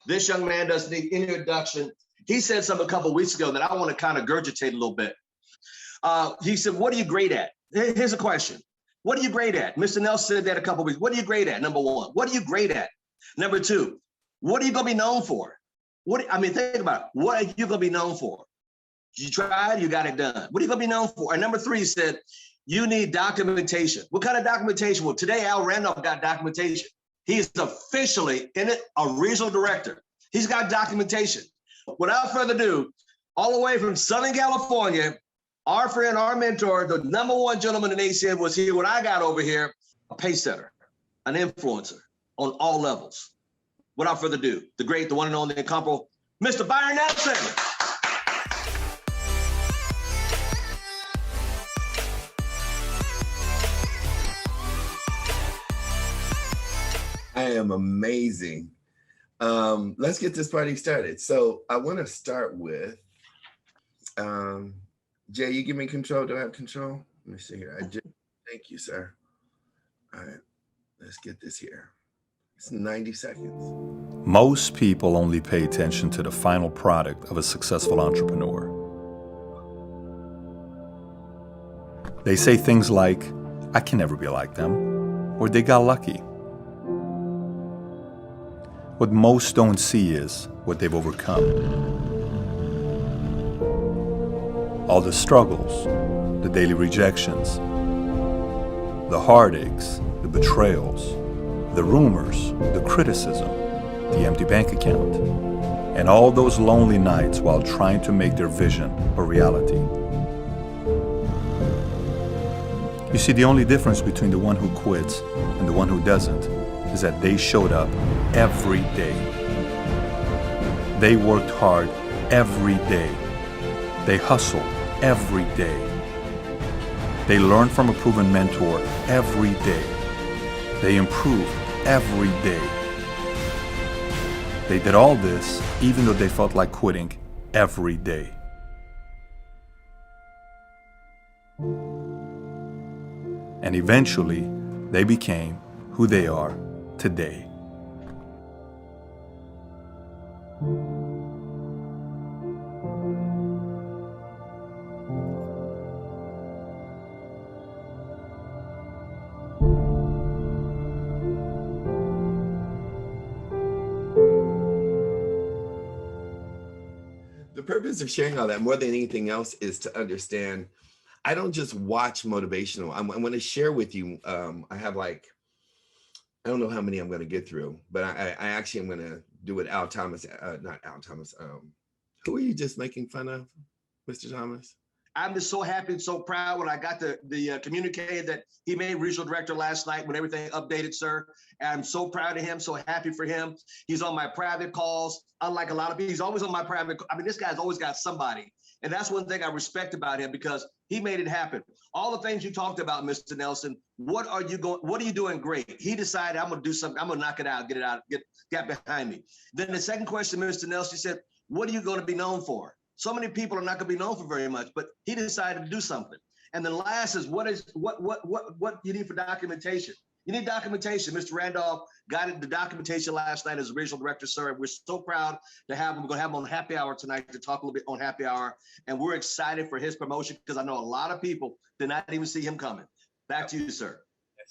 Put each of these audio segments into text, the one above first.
This young man doesn't need any introduction. He said something a couple of weeks ago that I want to kind of regurgitate a little bit. He said, what are you great at? Here's a question. What are you great at? Mr. Nelson said that a couple of weeks. What are you great at? Number one. What are you great at? Number two, what are you going to be known for? Think about it. What are you going to be known for? You tried, you got it done. What are you going to be known for? And number three, he said, you need documentation. What kind of documentation? Well, today, Al Randolph got documentation. He is officially in it, a regional director. He's got documentation. Without further ado, all the way from Southern California, our friend, our mentor, the number one gentleman in ACN was here when I got over here, a pace setter, an influencer on all levels. Without further ado, the great, the one and only, the incomparable, Mr. Byron Nelson. I am amazing. Let's get this party started. So I want to start with, Jay, you give me control. Do I have control? Let me see here. Thank you, sir. All right, let's get this here. It's 90 seconds. Most people only pay attention to the final product of a successful entrepreneur. They say things like, I can never be like them, or they got lucky. What most don't see is what they've overcome. All the struggles, the daily rejections, the heartaches, the betrayals, the rumors, the criticism, the empty bank account, and all those lonely nights while trying to make their vision a reality. You see, the only difference between the one who quits and the one who doesn't is that they showed up every day. They worked hard every day. They hustled every day. They learned from a proven mentor every day. They improved every day. They did all this even though they felt like quitting every day. And eventually, they became who they are today. The purpose of sharing all that more than anything else is to understand, I don't just watch motivational. I'm going to share with you, I have like, I don't know how many I'm going to get through, but I actually am going to do it. Al Thomas, not Al Thomas. Who are you just making fun of, Mr. Thomas? I'm just so happy and so proud when I got the communique that he made regional director last night when everything updated, sir. And I'm so proud of him, so happy for him. He's on my private calls. Unlike a lot of people, he's always on my private. This guy's always got somebody. And that's one thing I respect about him because he made it happen. All the things you talked about, Mr. Nelson, what are you doing great? He decided I'm going to do something. I'm going to knock it out, get behind me. Then the second question, Mr. Nelson, said, what are you going to be known for? So many people are not going to be known for very much, but he decided to do something. And then last is what you need for documentation. You need documentation. Mr. Randolph got the documentation last night as regional director, sir. We're so proud to have him. We're going to have him on Happy Hour tonight to talk a little bit on Happy Hour. And we're excited for his promotion because I know a lot of people did not even see him coming. Back to you, sir.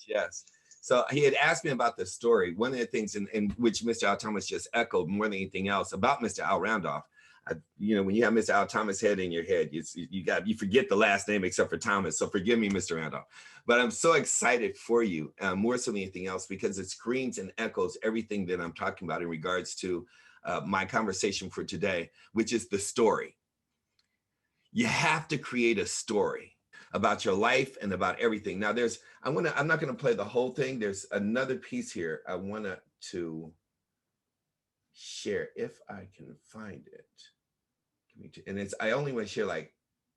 Yes. So he had asked me about the story. One of the things in which Mr. Al Thomas just echoed more than anything else about Mr. Al Randolph, when you have Mr. Al Thomas head in your head, you forget the last name except for Thomas. So forgive me, Mr. Randolph. But I'm so excited for you, more so than anything else, because it screams and echoes everything that I'm talking about in regards to my conversation for today, which is the story. You have to create a story about your life and about everything. Now, I'm not going to play the whole thing. There's another piece here I wanted to share if I can find it. And I only want to share like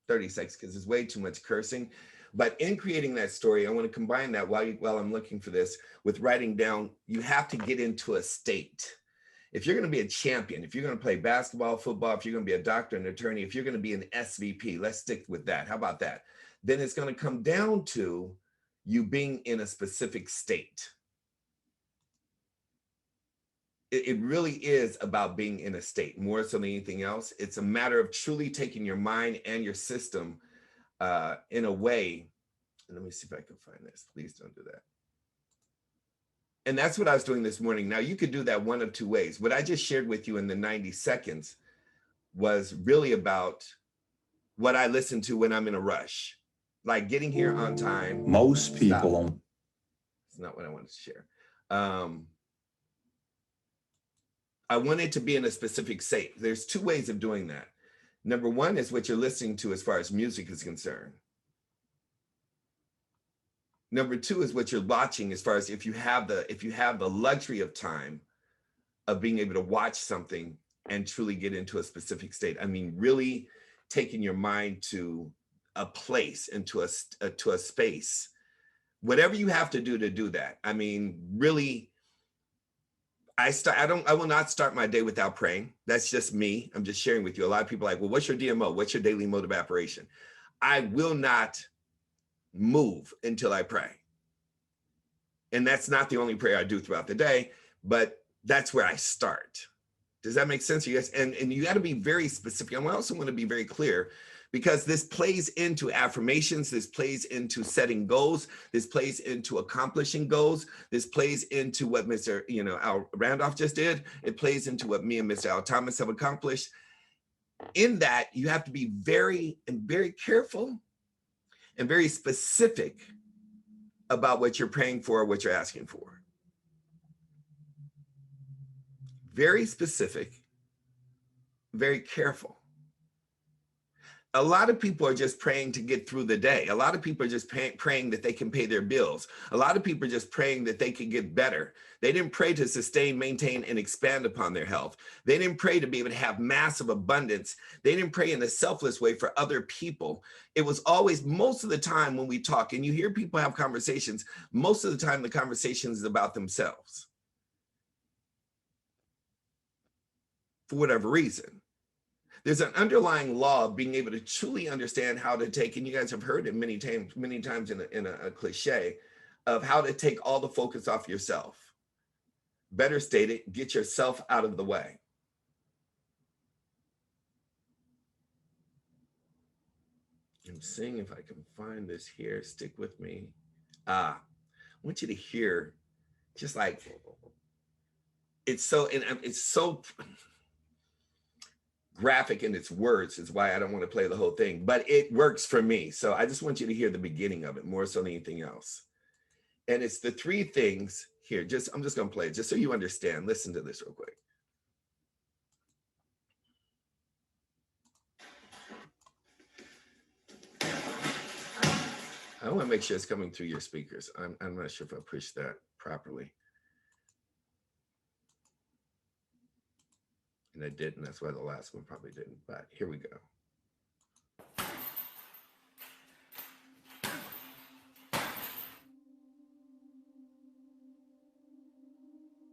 30 seconds because it's way too much cursing. But in creating that story, I want to combine that while I'm looking for this with writing down, you have to get into a state. If you're going to be a champion, if you're going to play basketball, football, if you're going to be a doctor, an attorney, if you're going to be an SVP, let's stick with that. How about that? Then it's going to come down to you being in a specific state. it really is about being in a state more so than anything else. It's a matter of truly taking your mind and your system in a way. Let me see if I can find this. Please don't do that. And that's what I was doing this morning. Now, you could do that one of two ways. What I just shared with you in the 90 seconds was really about what I listen to when I'm in a rush, like getting here on time. Most people. It's not what I wanted to share. I wanted to be in a specific state. There's two ways of doing that. Number one is what you're listening to as far as music is concerned. Number two is what you're watching as far as if you have the luxury of time of being able to watch something and truly get into a specific state. I mean, really taking your mind to a place, into to a space, whatever you have to do that. I mean, really, I will not start my day without praying. That's just me. I'm just sharing with you. A lot of people are like, well, what's your DMO? What's your daily mode of operation? I will not move until I pray. And that's not the only prayer I do throughout the day, but that's where I start. Does that make sense? You guys? And you got to be very specific. And I also want to be very clear, because this plays into affirmations, this plays into setting goals, this plays into accomplishing goals, this plays into what Mr. Al Randolph just did. It plays into what me and Mr. Al Thomas have accomplished. In that, you have to be very careful and very specific about what you're praying for, what you're asking for. Very specific, very careful. A lot of people are just praying to get through the day. A lot of people are just praying that they can pay their bills. A lot of people are just praying that they can get better. They didn't pray to sustain, maintain, and expand upon their health. They didn't pray to be able to have massive abundance. They didn't pray in a selfless way for other people. It was always, most of the time when we talk, and you hear people have conversations, most of the time the conversation is about themselves. For whatever reason. There's an underlying law of being able to truly understand how to take, and you guys have heard it many times in a cliche, of how to take all the focus off yourself. Better stated, get yourself out of the way. I'm seeing if I can find this here. Stick with me. I want you to hear, just like, it's so graphic in its words, is why I don't want to play the whole thing, but it works for me. So I just want you to hear the beginning of it more so than anything else. And it's the three things here. I'm just going to play it just so you understand. Listen to this real quick. I want to make sure it's coming through your speakers. I'm not sure if I pushed that properly. And I didn't. That's why the last one probably didn't. But here we go.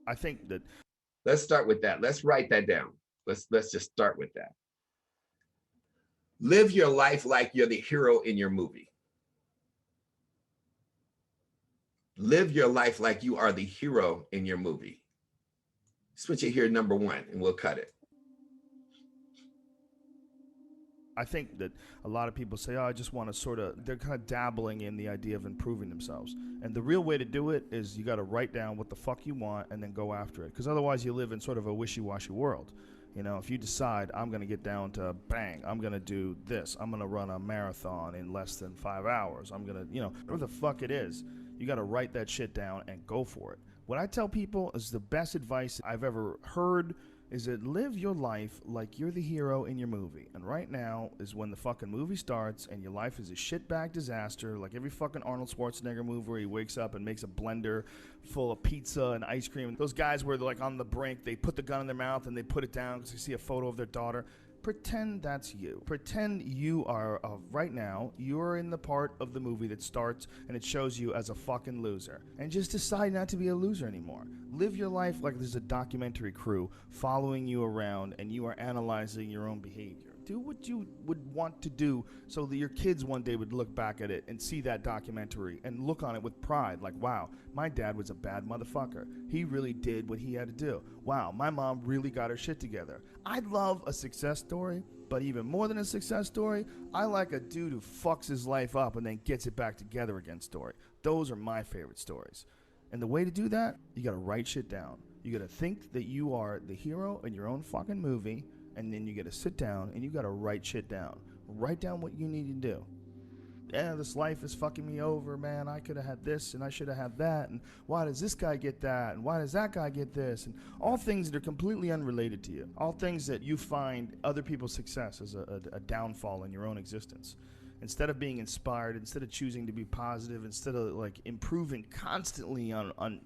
I think that. Let's start with that. Let's write that down. Let's just start with that. Live your life like you're the hero in your movie. Live your life like you are the hero in your movie. Switch it here, number one, and we'll cut it. I think that a lot of people say, oh, I just want to they're kind of dabbling in the idea of improving themselves. And the real way to do it is you got to write down what the fuck you want and then go after it. Because otherwise you live in sort of a wishy-washy world. You know, if you decide I'm going to get down to bang, I'm going to do this, I'm going to run a marathon in less than 5 hours, I'm going to, whatever the fuck it is, you got to write that shit down and go for it. What I tell people is the best advice I've ever heard is that live your life like you're the hero in your movie. And right now is when the fucking movie starts and your life is a shitbag disaster, like every fucking Arnold Schwarzenegger movie where he wakes up and makes a blender full of pizza and ice cream. Those guys where they're like on the brink, they put the gun in their mouth and they put it down because they see a photo of their daughter. Pretend that's you. Pretend you are, right now, you're in the part of the movie that starts and it shows you as a fucking loser. And just decide not to be a loser anymore. Live your life like there's a documentary crew following you around and you are analyzing your own behavior. Do what you would want to do so that your kids one day would look back at it and see that documentary and look on it with pride. Like, wow, my dad was a bad motherfucker. He really did what he had to do. Wow, my mom really got her shit together. I love a success story, but even more than a success story, I like a dude who fucks his life up and then gets it back together again story. Those are my favorite stories. And the way to do that, you got to write shit down. You got to think that you are the hero in your own fucking movie. And then you got to sit down and you got to write shit down. Write down what you need to do. Yeah, this life is fucking me over, man. I could have had this and I should have had that. And why does this guy get that? And why does that guy get this? And all things that are completely unrelated to you. All things that you find other people's success as a downfall in your own existence. Instead of being inspired, instead of choosing to be positive, instead of like improving constantly on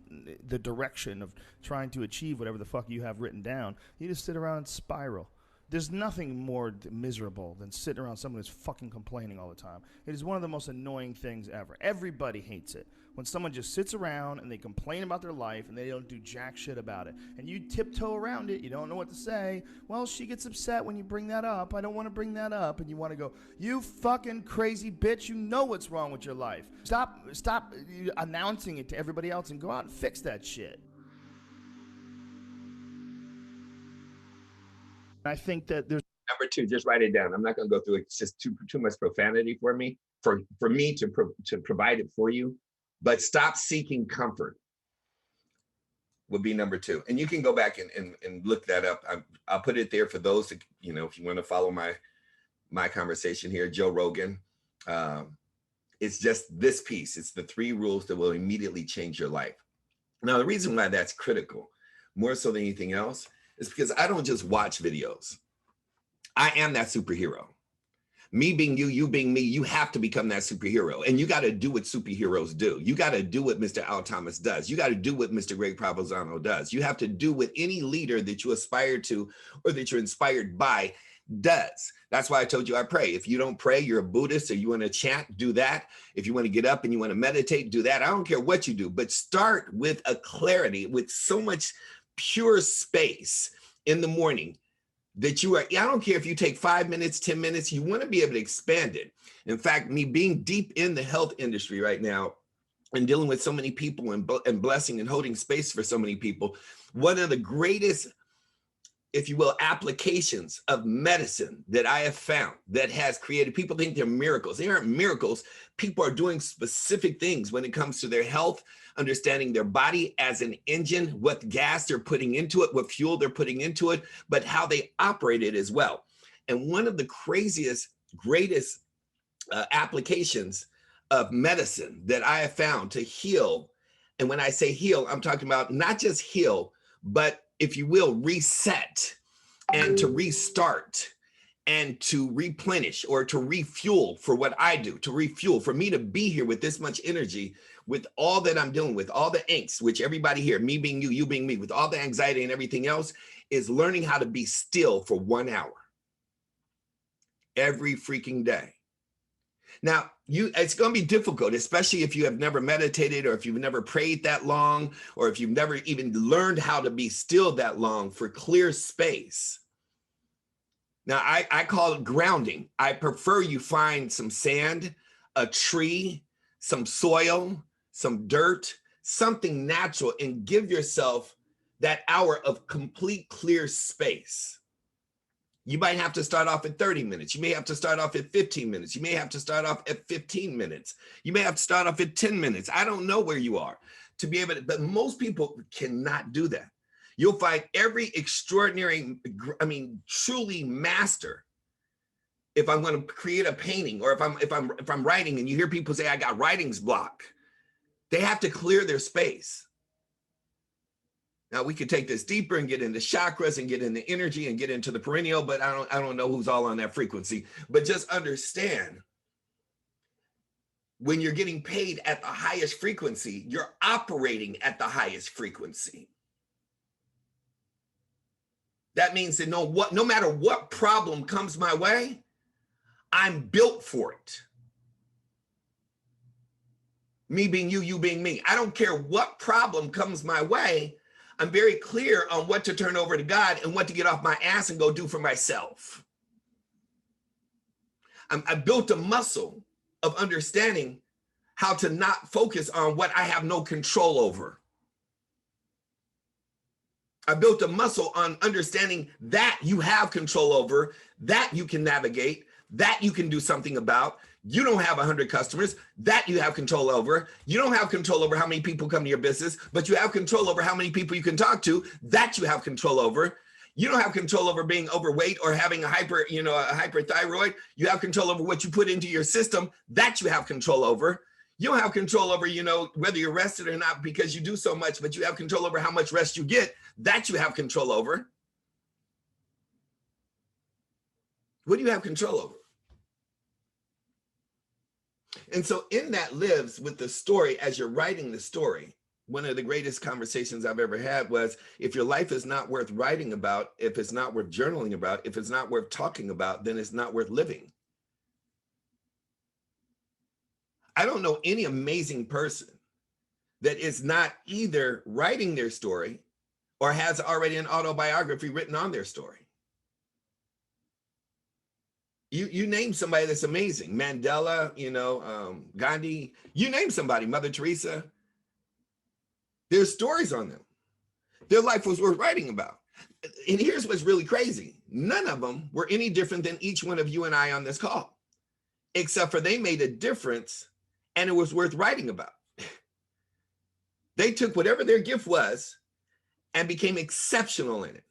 the direction of trying to achieve whatever the fuck you have written down, you just sit around and spiral. There's nothing more miserable than sitting around someone who's fucking complaining all the time. It is one of the most annoying things ever. Everybody hates it. When someone just sits around and they complain about their life and they don't do jack shit about it. And you tiptoe around it. You don't know what to say. Well, she gets upset when you bring that up. I don't want to bring that up. And you want to go, you fucking crazy bitch. You know what's wrong with your life. Stop announcing it to everybody else and go out and fix that shit. I think that there's Number 2, just write it down. I'm not going to go through it. It's just too much profanity for me, for me to provide it for you. But stop seeking comfort would be number 2. And you can go back and look that up. I'll put it there for those that, you know, if you want to follow my conversation here, Joe Rogan. It's just this piece. It's the 3 rules that will immediately change your life. Now, the reason why that's critical, more so than anything else, is because I don't just watch videos. I am that superhero. Me being you, you being me, you have to become that superhero. And you got to do what superheroes do. You got to do what Mr. Al Thomas does. You got to do what Mr. Greg Provenzano does. You have to do what any leader that you aspire to or that you're inspired by does. That's why I told you I pray. If you don't pray, you're a Buddhist, or you want to chant, do that. If you want to get up and you want to meditate, do that. I don't care what you do, but start with a clarity, with so much pure space in the morning that you are, I don't care if you take 5 minutes, 10 minutes, you want to be able to expand it. In fact, me being deep in the health industry right now and dealing with so many people and blessing and holding space for so many people, one of the greatest, if you will, applications of medicine that I have found that has created, people think they're miracles. They aren't miracles. People are doing specific things when it comes to their health, understanding their body as an engine, what gas they're putting into it, what fuel they're putting into it, but how they operate it as well. And one of the craziest, greatest applications of medicine that I have found to heal, and when I say heal, I'm talking about not just heal, but if you will, reset and to restart and to replenish or to refuel for what I do, to refuel, for me to be here with this much energy, with all that I'm doing, with all the angst, which everybody here, me being you, you being me, with all the anxiety and everything else, is learning how to be still for 1 hour every freaking day. Now, it's going to be difficult, especially if you have never meditated, or if you've never prayed that long, or if you've never even learned how to be still that long for clear space. Now, I call it grounding. I prefer you find some sand, a tree, some soil, some dirt, something natural, and give yourself that hour of complete clear space. You might have to start off at 30 minutes. You may have to start off at 15 minutes. You may have to start off at 15 minutes. You may have to start off at 10 minutes. I don't know where you are to be able to, but most people cannot do that. You'll find every extraordinary, truly master. If I'm going to create a painting, or if I'm writing, and you hear people say, I got writer's block, they have to clear their space. Now, we could take this deeper and get into chakras and get into energy and get into the perennial, but I don't know who's all on that frequency. But just understand, when you're getting paid at the highest frequency, you're operating at the highest frequency. That means that no matter what problem comes my way, I'm built for it. Me being you, you being me. I don't care what problem comes my way. I'm very clear on what to turn over to God and what to get off my ass and go do for myself. I built a muscle of understanding how to not focus on what I have no control over. I built a muscle on understanding that you have control over, that you can navigate, that you can do something about. You don't have 100 customers, that you have control over. You don't have control over how many people come to your business, but you have control over how many people you can talk to, that you have control over. You don't have control over being overweight or having a hyperthyroid. You have control over what you put into your system, that you have control over. You don't have control over, whether you're rested or not because you do so much, but you have control over how much rest you get, that you have control over. What do you have control over? And so in that lives with the story, as you're writing the story, one of the greatest conversations I've ever had was, if your life is not worth writing about, if it's not worth journaling about, if it's not worth talking about, then it's not worth living. I don't know any amazing person that is not either writing their story or has already an autobiography written on their story. You name somebody that's amazing. Mandela, Gandhi, you name somebody, Mother Teresa. There's stories on them. Their life was worth writing about. And here's what's really crazy. None of them were any different than each one of you and I on this call, except for they made a difference and it was worth writing about. They took whatever their gift was and became exceptional in it.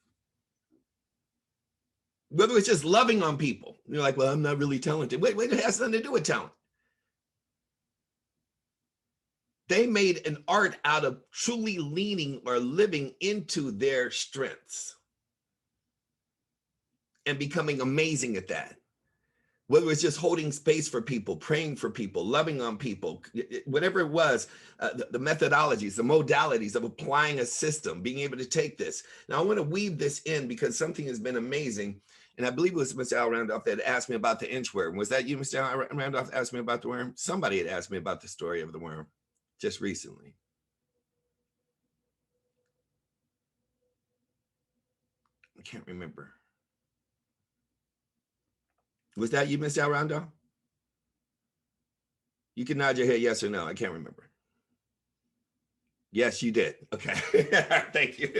Whether it's just loving on people. You're like, well, I'm not really talented. Wait, it has nothing to do with talent. They made an art out of truly leaning or living into their strengths and becoming amazing at that. Whether it's just holding space for people, praying for people, loving on people, whatever it was, the methodologies, the modalities of applying a system, being able to take this. Now I want to weave this in because something has been amazing. And I believe it was Mr. Al Randolph that asked me about the inchworm. Was that you, Mr. Al Randolph, asked me about the worm? Somebody had asked me about the story of the worm just recently. I can't remember. Was that you, Mr. Al Randolph? You can nod your head yes or no. I can't remember. Yes, you did. Okay. Thank you.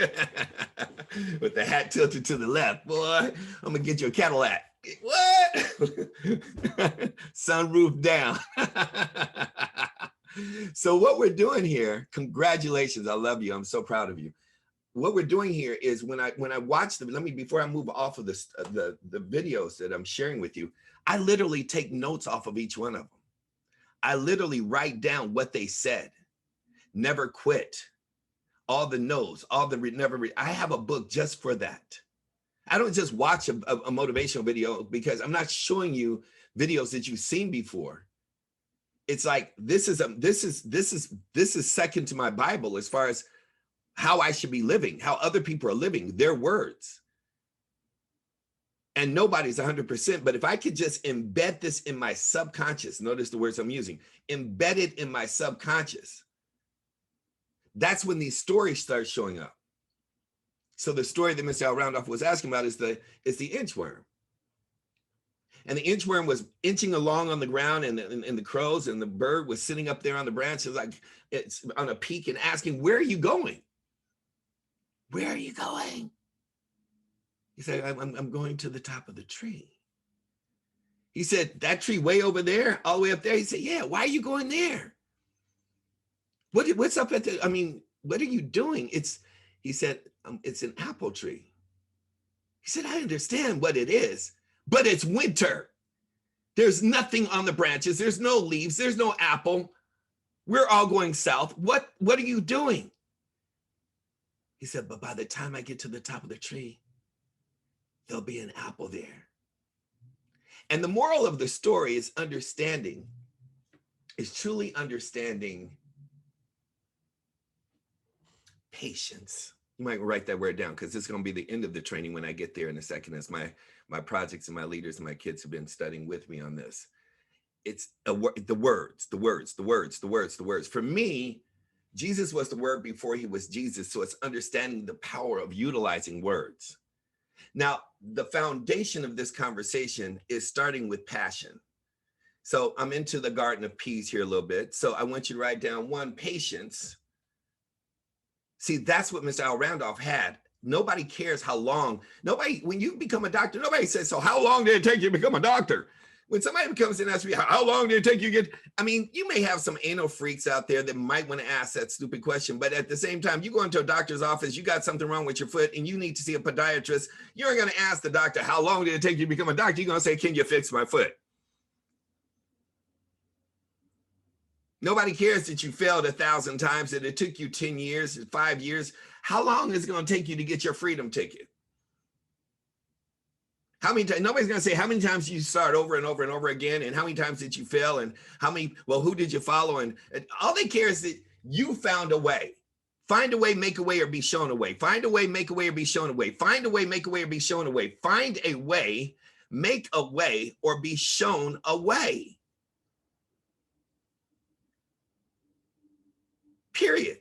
With the hat tilted to the left. Boy, I'm going to get you a Cadillac. What? Sunroof down. So what we're doing here, congratulations. I love you. I'm so proud of you. What we're doing here is when I watch them, before I move off of this, the videos that I'm sharing with you, I literally take notes off of each one of them. I literally write down what they said. Never quit. All the no's, all the never. I have a book just for that. I don't just watch a motivational video because I'm not showing you videos that you've seen before. It's like this is second to my Bible as far as how I should be living, how other people are living, their words. And nobody's 100%, but if I could just embed this in my subconscious, notice the words I'm using, embed it in my subconscious, that's when these stories start showing up. So the story that Mr. Al Randolph was asking about is the inchworm. And the inchworm was inching along on the ground, and the crows and the bird was sitting up there on the branch, like it's on a peak, and asking, where are you going? Where are you going? He said, I'm going to the top of the tree. He said, that tree way over there, all the way up there? He said, yeah, why are you going there? What's up at what are you doing? He said, it's an apple tree. He said, I understand what it is, but it's winter. There's nothing on the branches. There's no leaves. There's no apple. We're all going south. What are you doing? He said, but by the time I get to the top of the tree, there'll be an apple there. And the moral of the story is truly understanding patience. You might write that word down because it's going to be the end of the training when I get there in a second, as my projects and my leaders and my kids have been studying with me on this. It's the words. For me, Jesus was the word before he was Jesus. So it's understanding the power of utilizing words. Now, the foundation of this conversation is starting with passion. So I'm into the Garden of Peace here a little bit. So I want you to write down 1, patience. See, that's what Mr. Al Randolph had. Nobody cares how long. Nobody, when you become a doctor, nobody says, so how long did it take you to become a doctor? When somebody comes in and asks me, how long did it take you to get, I mean, you may have some anal freaks out there that might want to ask that stupid question, but at the same time, you go into a doctor's office, you got something wrong with your foot and you need to see a podiatrist, you're going to ask the doctor, how long did it take you to become a doctor? You're going to say, can you fix my foot? Nobody cares that you failed 1,000 times, that it took you 10 years, 5 years. How long is it going to take you to get your freedom ticket? How many times? Nobody's going to say how many times you start over and over and over again, and how many times did you fail, and how many, well, who did you follow? And all they care is that you found a way. Find a way, make a way, or be shown a way. Find a way, make a way, or be shown a way. Find a way, make a way, or be shown a way. Find a way, make a way, or be shown a way. Period.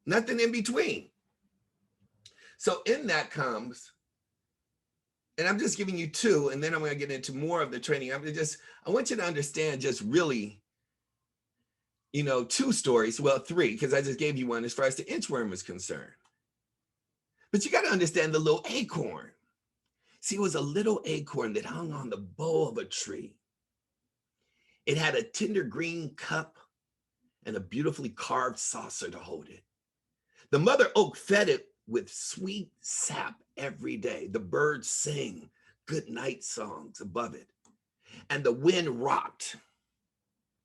Nothing in between. So in that comes, and I'm just giving you 2, and then I'm going to get into more of the training. I want you to understand just really, 2 stories, well, 3, because I just gave you one as far as the inchworm is concerned. But you got to understand the little acorn. See, it was a little acorn that hung on the bough of a tree. It had a tender green cup and a beautifully carved saucer to hold it. The mother oak fed it with sweet sap every day. The birds sang good night songs above it. And the wind rocked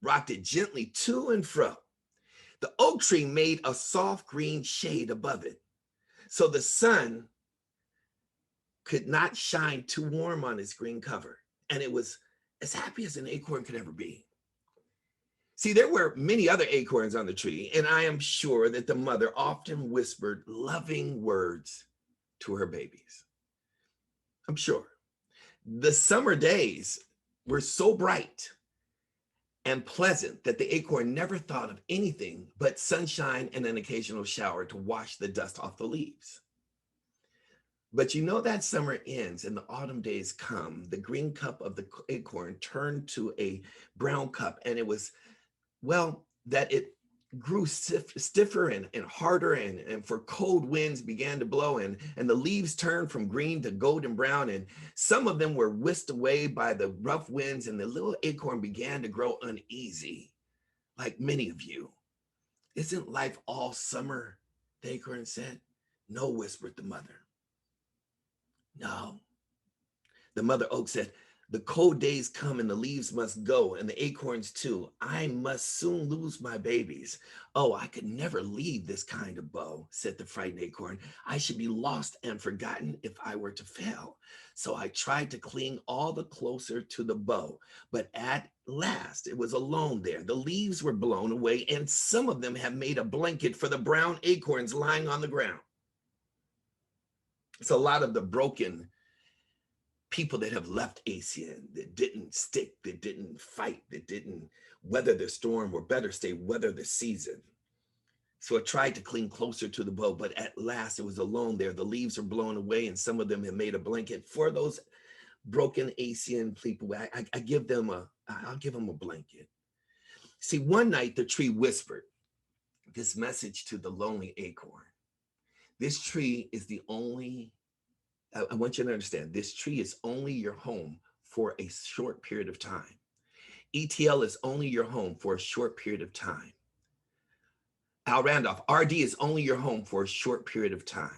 it gently to and fro. The oak tree made a soft green shade above it, so the sun could not shine too warm on its green cover. And it was as happy as an acorn could ever be. See, there were many other acorns on the tree, and I am sure that the mother often whispered loving words to her babies. I'm sure. The summer days were so bright and pleasant that the acorn never thought of anything but sunshine and an occasional shower to wash the dust off the leaves. But that summer ends and the autumn days come. The green cup of the acorn turned to a brown cup, and it was that it grew stiffer and harder, and for cold winds began to blow, and the leaves turned from green to golden brown, and some of them were whisked away by the rough winds, and the little acorn began to grow uneasy, like many of you. Isn't life all summer? The acorn said. No, whispered the mother. No. The mother oak said, the cold days come and the leaves must go, and the acorns too. I must soon lose my babies. Oh, I could never leave this kind of bough, said the frightened acorn. I should be lost and forgotten if I were to fail. So I tried to cling all the closer to the bough, but at last it was alone there. The leaves were blown away, and some of them have made a blanket for the brown acorns lying on the ground. It's a lot of the broken people that have left ACN, that didn't stick, that didn't fight, that didn't weather the storm, or better say, weather the season. So I tried to cling closer to the bow, but at last it was alone there. The leaves are blown away, and some of them have made a blanket for those broken ACN people. I'll give them a blanket. See, one night the tree whispered this message to the lonely acorn. This tree is the only, I want you to understand, this tree is only your home for a short period of time. ETL is only your home for a short period of time. Al Randolph, RD is only your home for a short period of time.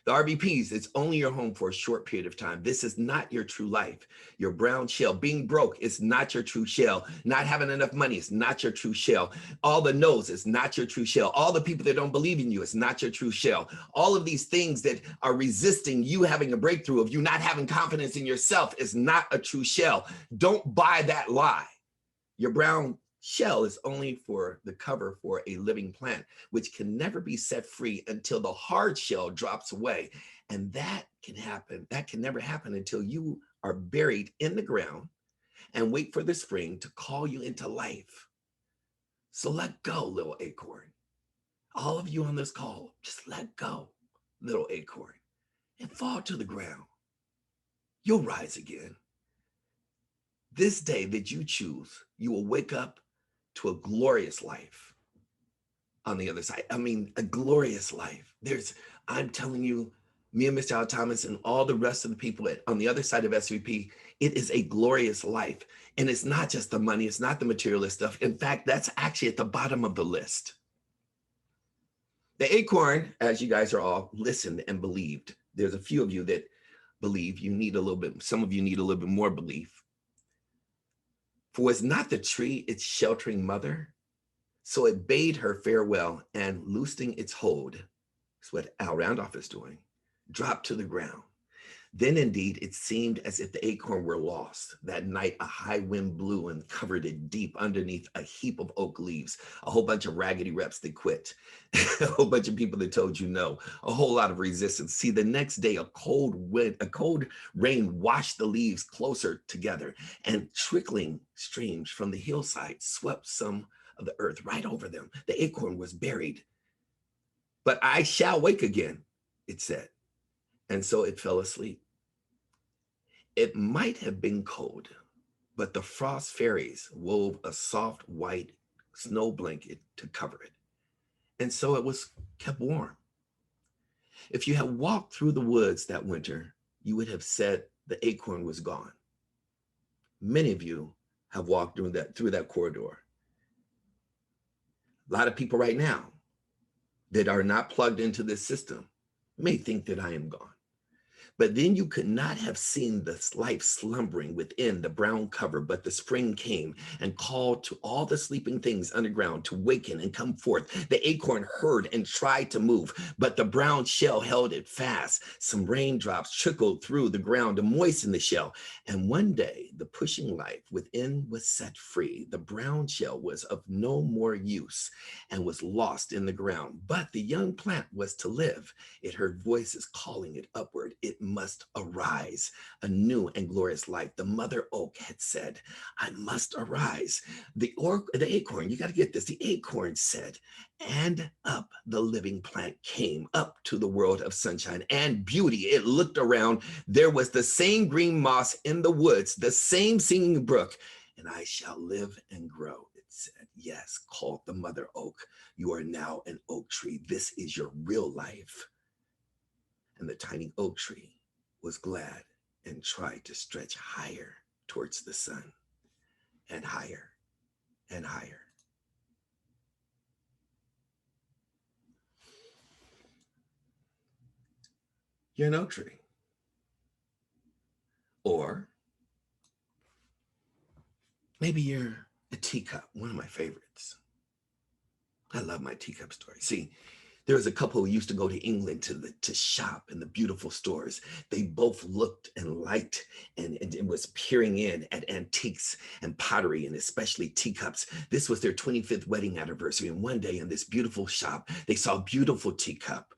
The RBPs, it's only your home for a short period of time. This is not your true life. Your brown shell, being broke is not your true shell. Not having enough money is not your true shell. All the no's is not your true shell. All the people that don't believe in you is not your true shell. All of these things that are resisting you having a breakthrough, of you not having confidence in yourself, is not a true shell. Don't buy that lie. Your brown shell is only for the cover for a living plant, which can never be set free until the hard shell drops away. And that can happen. That can never happen until you are buried in the ground and wait for the spring to call you into life. So let go, little acorn. All of you on this call, just let go, little acorn, and fall to the ground. You'll rise again. This day that you choose, you will wake up to a glorious life on the other side. I mean, a glorious life. I'm telling you, me and Mr. Al Thomas and all the rest of the people on the other side of SVP, it is a glorious life. And it's not just the money, it's not the materialist stuff. In fact, that's actually at the bottom of the list. The acorn, as you guys are all listened and believed, there's a few of you that believe. You need a little bit, some of you need a little bit more belief. For it's not the tree, its sheltering mother. So it bade her farewell, and loosening its hold, is what Al Randolph is doing, dropped to the ground. Then indeed, it seemed as if the acorn were lost. That night, a high wind blew and covered it deep underneath a heap of oak leaves. A whole bunch of raggedy reps that quit. A whole bunch of people that told you no. A whole lot of resistance. See, the next day, a cold rain washed the leaves closer together, and trickling streams from the hillside swept some of the earth right over them. The acorn was buried. But I shall wake again, it said. And so it fell asleep. It might have been cold, but the frost fairies wove a soft white snow blanket to cover it. And so it was kept warm. If you had walked through the woods that winter, you would have said the acorn was gone. Many of you have walked through that corridor. A lot of people right now that are not plugged into this system may think that I am gone. But then you could not have seen this life slumbering within the brown cover, but the spring came and called to all the sleeping things underground to waken and come forth. The acorn heard and tried to move, but the brown shell held it fast. Some raindrops trickled through the ground to moisten the shell. And one day, the pushing life within was set free. The brown shell was of no more use and was lost in the ground. But the young plant was to live. It heard voices calling it upward. It must arise, a new and glorious life. The mother oak had said, I must arise. The acorn, you got to get this, the acorn said, and up the living plant came up to the world of sunshine and beauty. It looked around. There was the same green moss in the woods, the same singing brook, and I shall live and grow. It said, yes, called the mother oak. You are now an oak tree. This is your real life. And the tiny oak tree was glad and tried to stretch higher towards the sun, and higher and higher. You're an oak tree. Or maybe you're a teacup, one of my favorites. I love my teacup story. See, there was a couple who used to go to England to shop in the beautiful stores. They both looked and liked and was peering in at antiques and pottery, and especially teacups. This was their 25th wedding anniversary. And one day in this beautiful shop, they saw a beautiful teacup.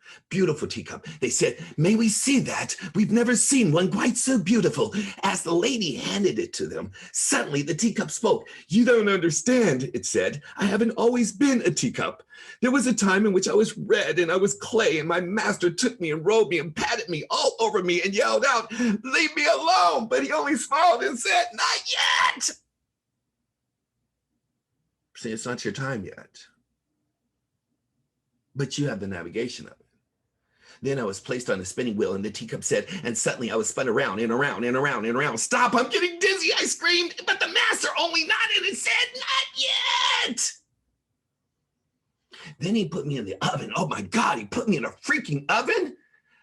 They said, may we see that? We've never seen one quite so beautiful. As the lady handed it to them, suddenly the teacup spoke. You don't understand, it said. I haven't always been a teacup. There was a time in which I was red and I was clay, and my master took me and robed me and patted me all over me and yelled out, leave me alone. But he only smiled and said, not yet. See, it's not your time yet. But you have the navigation of it. Then I was placed on a spinning wheel, and the teacup said, and suddenly I was spun around and around and around and around. Stop, I'm getting dizzy, I screamed, but the master only nodded and said, not yet. Then he put me in the oven. Oh my God, he put me in a freaking oven?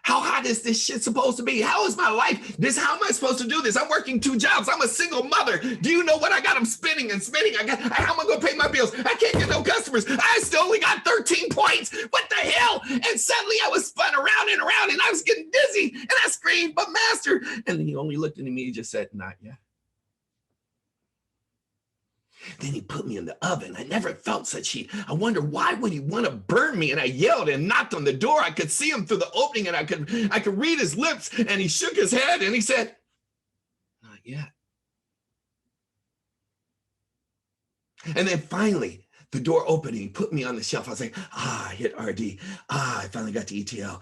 How hot is this shit supposed to be? How is my life? How am I supposed to do this? I'm working 2 jobs. I'm a single mother. Do you know what I got? I'm spinning and spinning. How am I going to pay my bills? I can't get no customers. I still only got 13 points. What the hell? And suddenly I was spun around and around, and I was getting dizzy, and I screamed, but master. And then he only looked at me and just said, not yet. Then he put me in the oven. I never felt such heat. I wonder, why would he want to burn me? And I yelled and knocked on the door. I could see him through the opening, and I could read his lips, and he shook his head and he said, not yet. And then finally, the door opening, put me on the shelf. I was like, I hit RD. I finally got to ETL.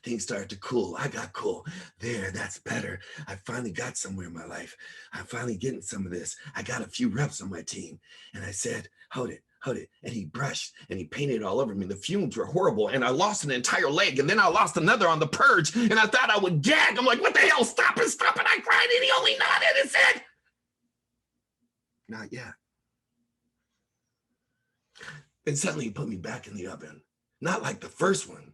Things started to cool. I got cool. There, that's better. I finally got somewhere in my life. I'm finally getting some of this. I got a few reps on my team. And I said, hold it. And he brushed and he painted all over me. The fumes were horrible. And I lost an entire leg. And then I lost another on the purge. And I thought I would gag. I'm like, what the hell? Stop it. I cried. And he only nodded and said, not yet. And suddenly he put me back in the oven. Not like the first one.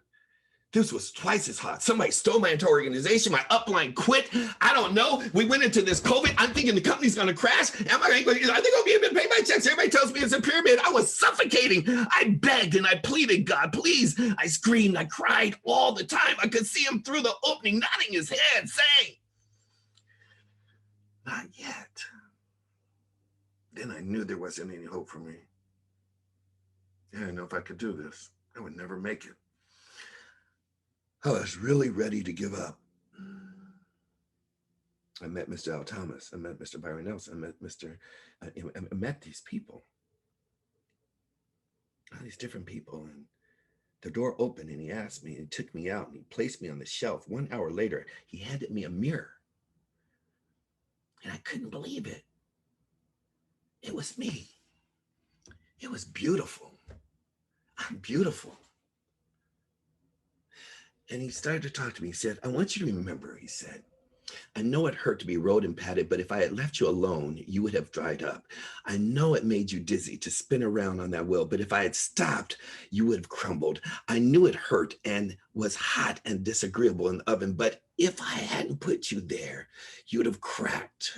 This was twice as hot. Somebody stole my entire organization. My upline quit. I don't know. We went into this COVID. I'm thinking the company's going to crash. Are they going to be able to pay my checks? Everybody tells me it's a pyramid. I was suffocating. I begged and I pleaded, God, please. I screamed. I cried all the time. I could see him through the opening, nodding his head, saying, not yet. Then I knew there wasn't any hope for me. I didn't know if I could do this. I would never make it. I was really ready to give up. I met Mr. Al Thomas. I met Mr. Byron Nelson. I met these people. All these different people. And the door opened and he asked me and took me out and he placed me on the shelf. 1 hour later, he handed me a mirror. And I couldn't believe it. It was me. It was beautiful. I'm beautiful. And he started to talk to me. He said, I want you to remember, he said, I know it hurt to be rode and patted, but if I had left you alone, you would have dried up. I know it made you dizzy to spin around on that wheel, but if I had stopped, you would have crumbled. I knew it hurt and was hot and disagreeable in the oven, but if I hadn't put you there, you would have cracked.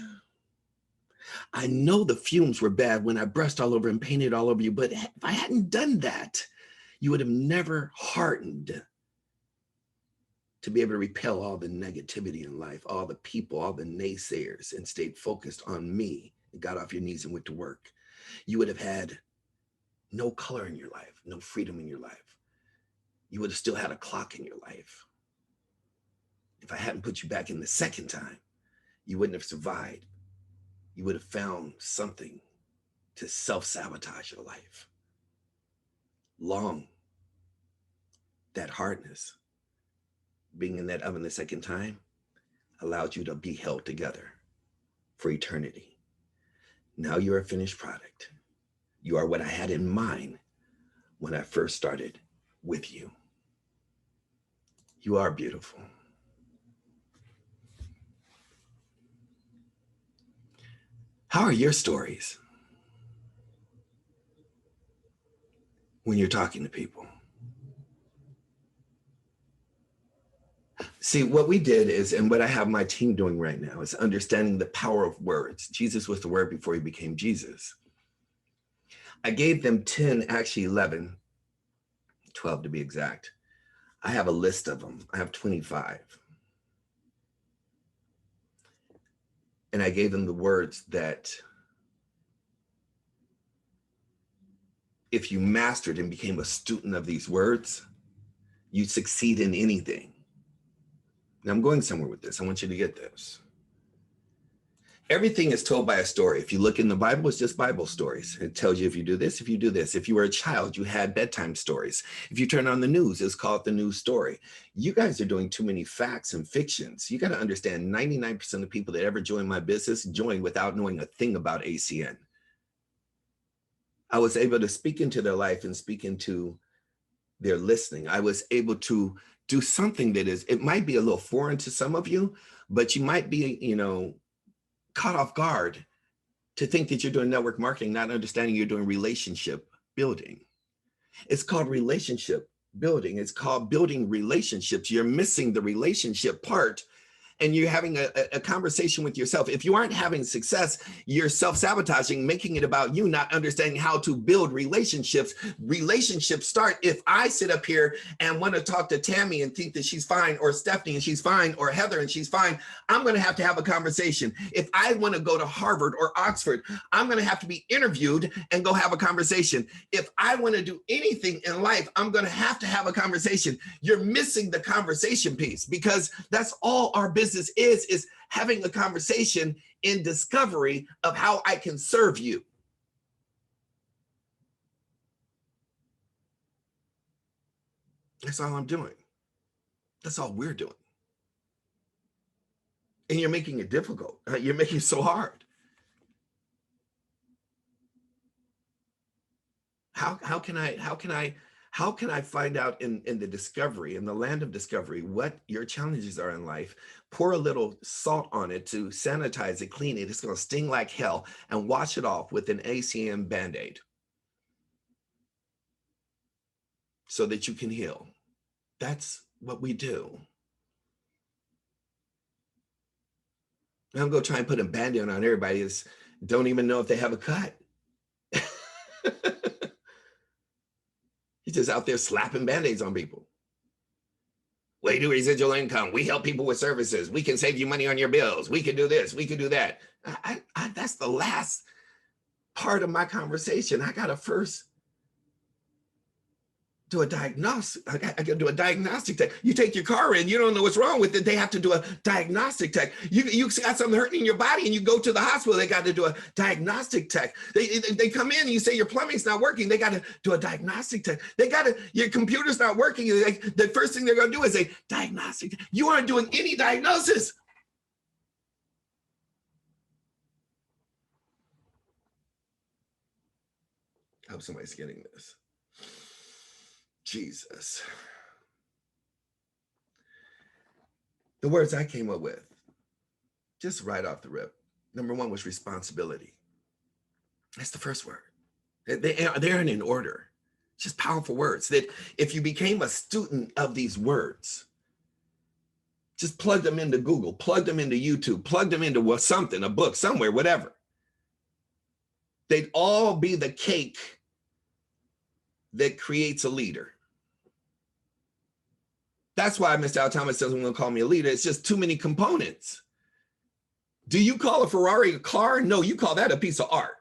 I know the fumes were bad when I brushed all over and painted all over you, but if I hadn't done that, you would have never hardened to be able to repel all the negativity in life, all the people, all the naysayers, and stayed focused on me and got off your knees and went to work. You would have had no color in your life, no freedom in your life. You would have still had a clock in your life. If I hadn't put you back in the second time, you wouldn't have survived. You would have found something to self-sabotage your life. Long, that hardness, being in that oven the second time, allowed you to be held together for eternity. Now you're a finished product. You are what I had in mind when I first started with you. You are beautiful. How are your stories when you're talking to people? See, what we did is, and what I have my team doing right now, is understanding the power of words. Jesus was the word before he became Jesus. I gave them 10, actually 11, 12 to be exact. I have a list of them. I have 25. And I gave them the words that if you mastered and became a student of these words, you'd succeed in anything. Now I'm going somewhere with this. I want you to get this. Everything is told by a story. If you look in the Bible, it's just Bible stories. It tells you if you do this, if you do this. If you were a child, you had bedtime stories. If you turn on the news, it's called the news story. You guys are doing too many facts and fictions. You got to understand 99% of the people that ever joined my business joined without knowing a thing about ACN. I was able to speak into their life and speak into their listening. I was able to do something that is, it might be a little foreign to some of you, but you might be, caught off guard to think that you're doing network marketing, not understanding you're doing relationship building. It's called relationship building. It's called building relationships. You're missing the relationship part, and you're having a conversation with yourself. If you aren't having success, you're self-sabotaging, making it about you, not understanding how to build relationships. Relationships start if I sit up here and want to talk to Tammy and think that she's fine, or Stephanie and she's fine, or Heather and she's fine. I'm going to have a conversation. If I want to go to Harvard or Oxford, I'm going to have to be interviewed and go have a conversation. If I want to do anything in life, I'm going to have a conversation. You're missing the conversation piece, because that's all our business is having a conversation in discovery of how I can serve you. That's all I'm doing. That's all we're doing. And you're making it difficult. You're making it so hard. How can I find out in the discovery, in the land of discovery, what your challenges are in life, pour a little salt on it to sanitize it, clean it. It's going to sting like hell, and wash it off with an ACM Band-Aid so that you can heal. That's what we do. I'm going to try and put a Band-Aid on everybody that don't even know if they have a cut. He's just out there slapping Band-Aids on people. We do residual income. We help people with services. We can save you money on your bills. We can do this. We can do that. That's the last part of my conversation. I got to first do a diagnostic. I got to do a diagnostic tech. You take your car in, you don't know what's wrong with it. They have to do a diagnostic tech. You got something hurting in your body and you go to the hospital. They got to do a diagnostic tech. They come in and you say your plumbing's not working. They got to do a diagnostic tech. Your computer's not working. The first thing they're going to do is a diagnostic. You aren't doing any diagnosis. I hope somebody's getting this. Jesus. The words I came up with, just right off the rip. Number one was responsibility. That's the first word. They're in order. Just powerful words that if you became a student of these words, just plug them into Google, plug them into YouTube, plug them into something, a book, somewhere, whatever. They'd all be the cake that creates a leader. That's why Mr. Al Thomas doesn't want to call me a leader. It's just too many components. Do you call a Ferrari a car? No, you call that a piece of art.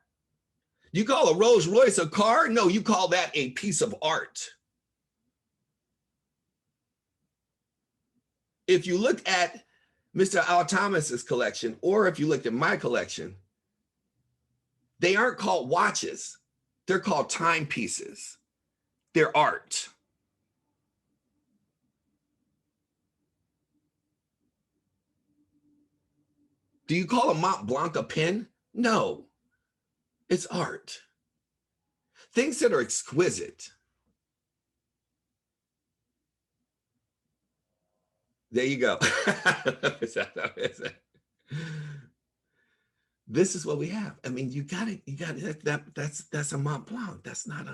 You call a Rolls Royce a car? No, you call that a piece of art. If you look at Mr. Al Thomas's collection, or if you looked at my collection, they aren't called watches. They're called timepieces. They're art. Do you call a Mont Blanc a pen? No, it's art. Things that are exquisite. There you go. This is what we have. I mean, you got it. That's a Mont Blanc. It's not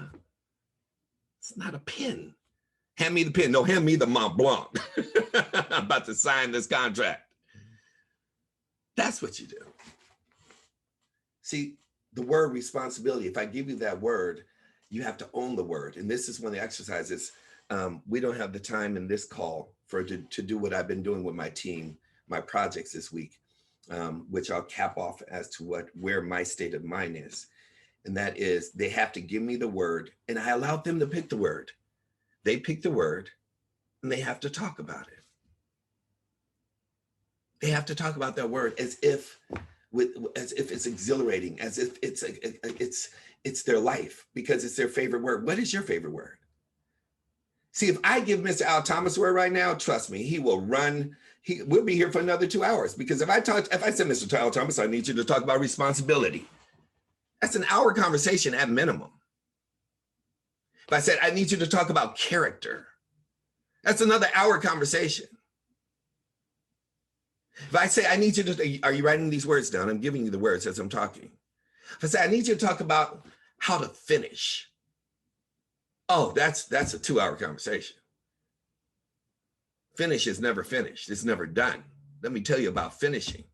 a pen. Hand me the pen. No, hand me the Mont Blanc. I'm about to sign this contract. That's what you do. See, the word responsibility, if I give you that word, you have to own the word. And this is one of the exercises. We don't have the time in this call to do what I've been doing with my team, my projects this week, which I'll cap off as to where my state of mind is. And that is, they have to give me the word, and I allowed them to pick the word. They pick the word, and they have to talk about it. They have to talk about that word as if it's exhilarating, as if it's their life, because it's their favorite word. What is your favorite word? See, if I give Mr. Al Thomas a word right now, trust me, he will run. We'll be here for another 2 hours, because if I said, Mr. Al Thomas, I need you to talk about responsibility, that's an hour conversation at minimum. If I said, I need you to talk about character, that's another hour conversation. If I say, I need you to, are you writing these words down? I'm giving you the words as I'm talking. If I say, I need you to talk about how to finish. Oh, that's a 2 hour conversation. Finish is never finished. It's never done. Let me tell you about finishing.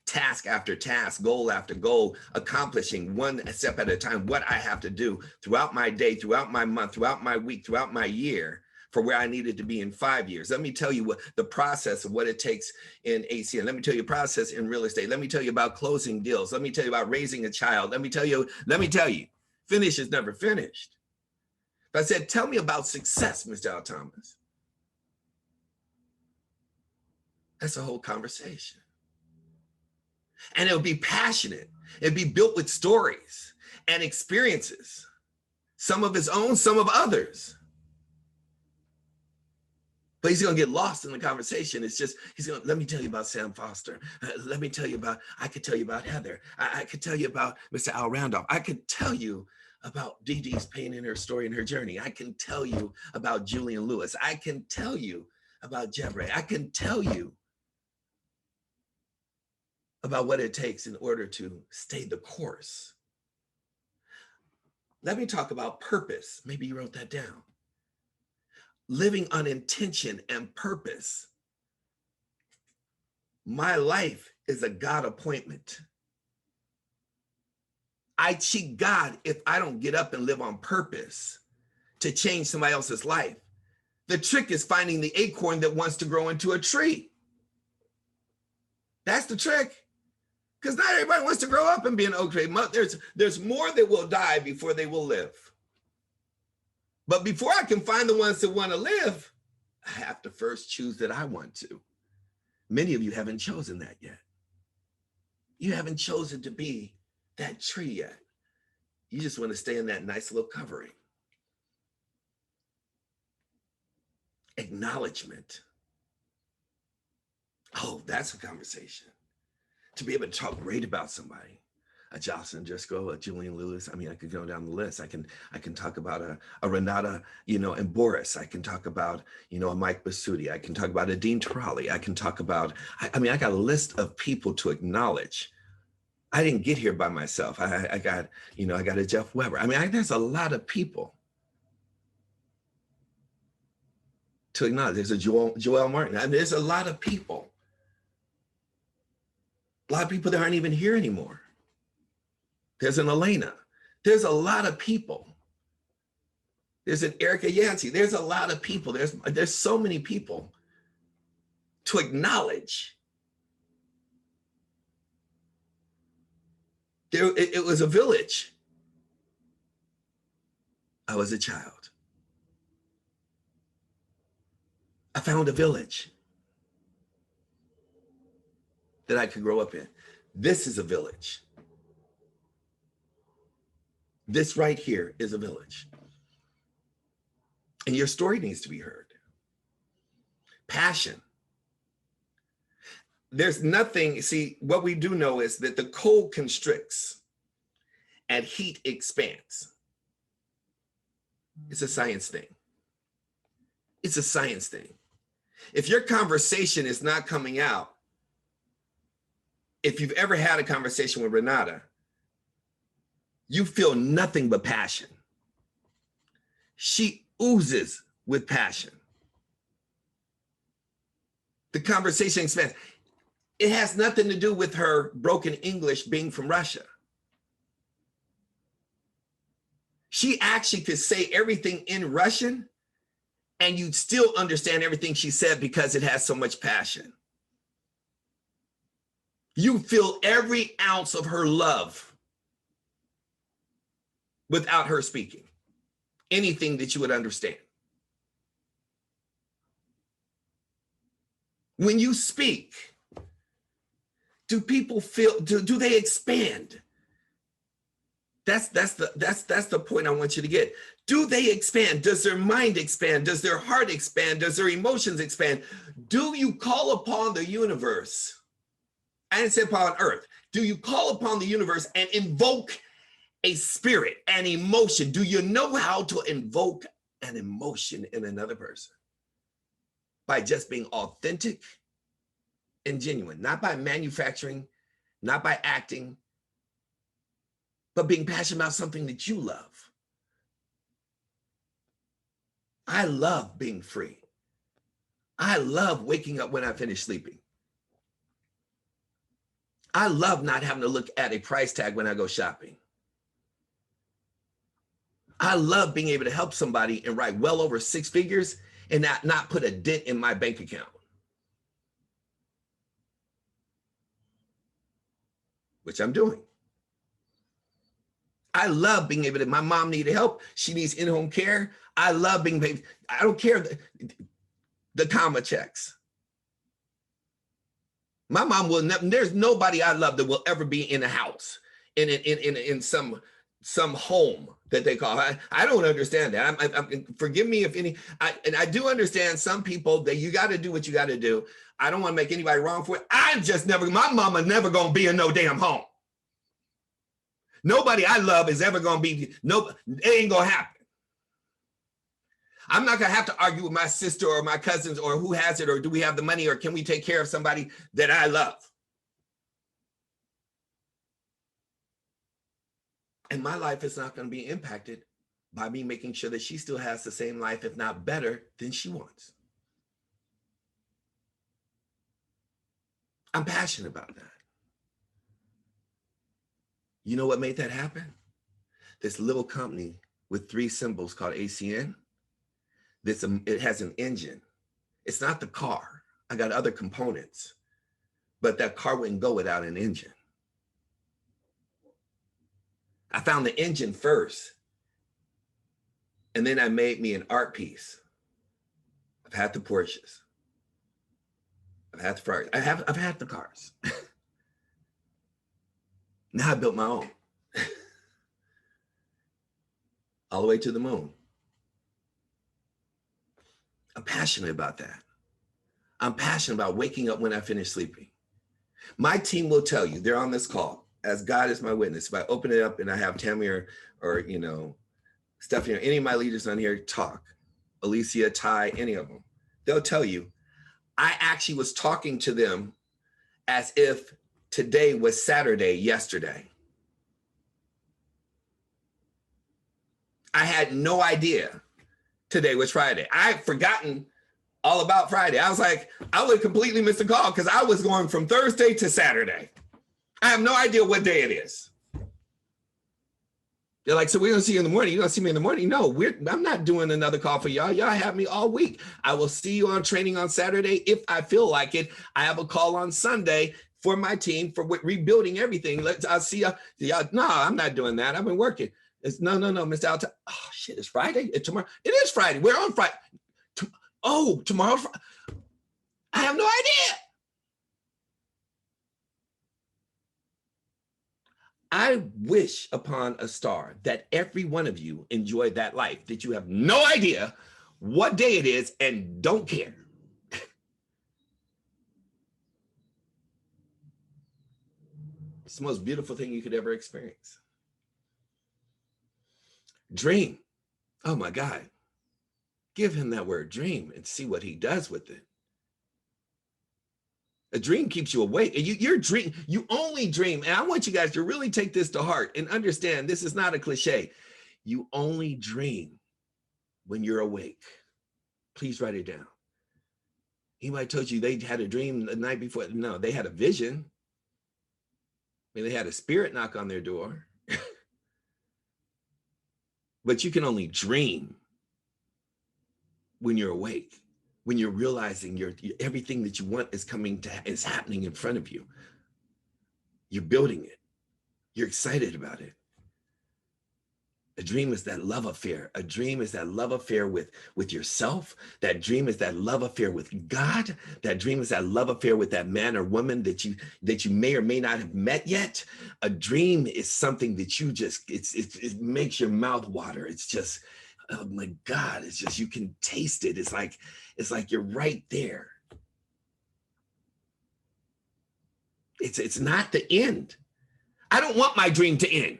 Task after task, goal after goal, accomplishing one step at a time, what I have to do throughout my day, throughout my month, throughout my week, throughout my year, for where I needed to be in 5 years. Let me tell you what the process of what it takes in ACN. Let me tell you process in real estate. Let me tell you about closing deals. Let me tell you about raising a child. Let me tell you, finish is never finished. If I said, tell me about success, Mr. Al Thomas, that's a whole conversation. And it would be passionate. It'd be built with stories and experiences, some of his own, some of others. but he's going to get lost in the conversation. It's just, he's going to, let me tell you about Sam Foster. Let me tell you about, I could tell you about Heather. I could tell you about Mr. Al Randolph. I could tell you about Dee Dee's pain in her story and her journey. I can tell you about Julian Lewis. I can tell you about Jebre. I can tell you about what it takes in order to stay the course. Let me talk about purpose. Maybe you wrote that down. Living on intention and purpose. My life is a God appointment. I cheat God if I don't get up and live on purpose to change somebody else's life. The trick is finding the acorn that wants to grow into a tree. That's the trick. Because not everybody wants to grow up and be an oak tree. There's more that will die before they will live. But before I can find the ones that want to live, I have to first choose that I want to. Many of you haven't chosen that yet. You haven't chosen to be that tree yet. You just want to stay in that nice little covering. Acknowledgement. Oh, that's a conversation. To be able to talk great about somebody, a Jocelyn Driscoll, a Julian Lewis. I mean, I could go down the list. I can talk about a Renata, and Boris. I can talk about, a Mike Basutti. I can talk about a Dean Turali. I can talk about, I got a list of people to acknowledge. I didn't get here by myself. I got a Jeff Weber. There's a lot of people to acknowledge. There's a Joel Martin. There's a lot of people. A lot of people that aren't even here anymore. There's an Elena. There's a lot of people. There's an Erica Yancey. There's a lot of people. There's so many people to acknowledge. It was a village. I was a child. I found a village that I could grow up in. This is a village. This right here is a village. And your story needs to be heard. Passion. There's nothing, see, what we do know is that the cold constricts and heat expands. It's a science thing. It's a science thing. If your conversation is not coming out, if you've ever had a conversation with Renata, you feel nothing but passion. She oozes with passion. The conversation expands. It has nothing to do with her broken English being from Russia. She actually could say everything in Russian and you'd still understand everything she said because it has so much passion. You feel every ounce of her love without her speaking anything that you would understand. When you speak, do people feel, do they expand? That's the point I want you to get. Do they expand? Does their mind expand? Does their heart expand? Does their emotions expand? Do you call upon the universe? I didn't say upon earth. Do you call upon the universe and invoke a spirit, an emotion? Do you know how to invoke an emotion in another person? By just being authentic and genuine, not by manufacturing, not by acting, but being passionate about something that you love. I love being free. I love waking up when I finish sleeping. I love not having to look at a price tag when I go shopping. I love being able to help somebody and write well over 6 figures and not put a dent in my bank account. Which I'm doing. I love being able to, my mom needed help. She needs in-home care. I love being paid. I don't care the comma checks. My mom will never, there's nobody I love that will ever be in a house, in some home that they call. I don't understand that. Forgive me if any, and I do understand some people that you got to do what you got to do. I don't want to make anybody wrong for it. My mama never going to be in no damn home. Nobody I love is ever going to be, it ain't going to happen. I'm not going to have to argue with my sister or my cousins or who has it, or do we have the money, or can we take care of somebody that I love? And my life is not going to be impacted by me making sure that she still has the same life, if not better, than she wants. I'm passionate about that. You know what made that happen? This little company with 3 symbols called ACN. It has an engine. It's not the car. I got other components, but that car wouldn't go without an engine. I found the engine first, and then I made me an art piece. I've had the Porsches. I've had the Ferraris. I've had the cars. Now I built my own. All the way to the moon. I'm passionate about that. I'm passionate about waking up when I finish sleeping. My team will tell you, they're on this call, as God is my witness. If I open it up and I have Tammy or Stephanie or any of my leaders on here talk, Alicia, Ty, any of them, they'll tell you, I actually was talking to them as if today was Saturday yesterday. I had no idea today was Friday. I had forgotten all about Friday. I was like, I would completely miss the call because I was going from Thursday to Saturday. I have no idea what day it is. They're like, so we're gonna see you in the morning. You're gonna see me in the morning. No, I'm not doing another call for y'all. Y'all have me all week. I will see you on training on Saturday if I feel like it. I have a call on Sunday for my team for rebuilding everything. I'll see y'all. No, I'm not doing that. I've been working. It's no, Mr. Alta. Oh shit, it's Friday. It's tomorrow. It is Friday. We're on Friday. Tomorrow. I have no idea. I wish upon a star that every one of you enjoy that life, that you have no idea what day it is and don't care. It's the most beautiful thing you could ever experience. Dream. Oh my God. Give him that word dream and see what he does with it. A dream keeps you awake. You only dream. And I want you guys to really take this to heart and understand this is not a cliche. You only dream when you're awake. Please write it down. He might have told you they had a dream the night before. No, they had a vision. I mean, they had a spirit knock on their door. But you can only dream when you're awake, when you're realizing everything that you want is happening in front of you. You're building it. You're excited about it. A dream is that love affair. A dream is that love affair with yourself. That dream is that love affair with God. That dream is that love affair with that man or woman that you may or may not have met yet. A dream is something that you just, it makes your mouth water. It's just, oh my God, it's just, you can taste it. It's like you're right there. It's not the end. I don't want my dream to end.